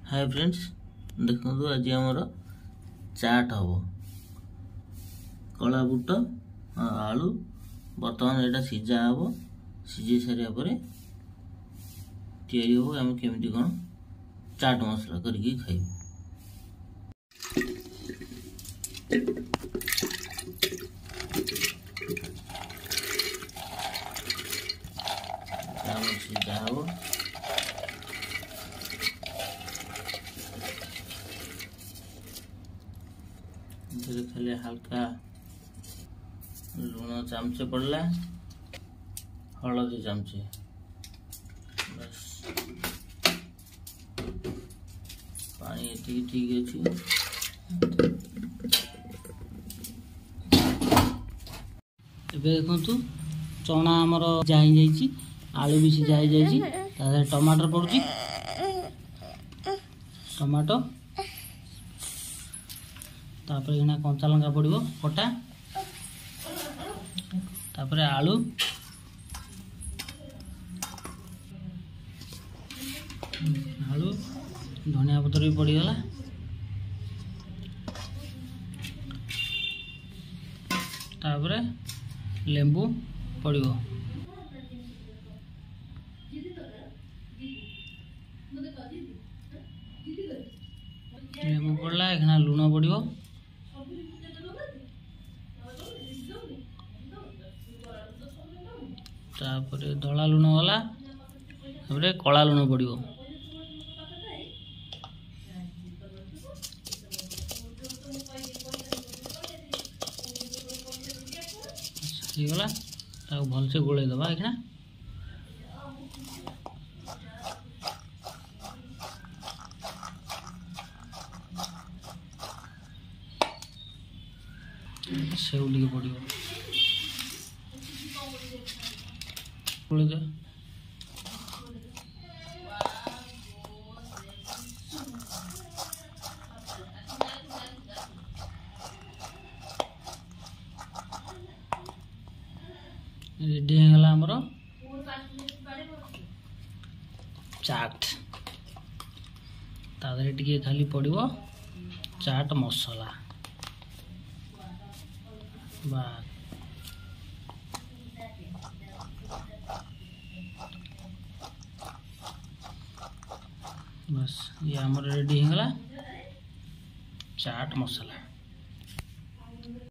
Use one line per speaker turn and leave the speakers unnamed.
Hi friends, देखो आज आमर चाट हम कला बुट आलू बर्तमान यहाँ सीझा हम सीझे सारापर आम केमी कौन चाट मसला करके खाइबू। सीझा हम खाली हल्का लुण चामचे पड़ला, हलदी चामचे, बस पानी ठीक अच्छी। देखु चना आमर सिझा आलू भी सिझा जा टमाटर पड़ुची, टमाटो तापर यहाँ कंचा लंका पड़ो कटा, तापर आलू आलू धनिया पत्र भी पड़गला, तापर लेंबू पड़ो, लेंबू पड़ला यहाँ लुण पड़ो, तापर धला लुण गला, तापर कला लुण पड़ो, गला भलसे गोल दबा यहाँ सेव टे पड़ो रेडी होगा आमर चाट, तादे टिके खाली पड़ो चाट मसला, बस ये आमर रेडी होगा चाट मसला।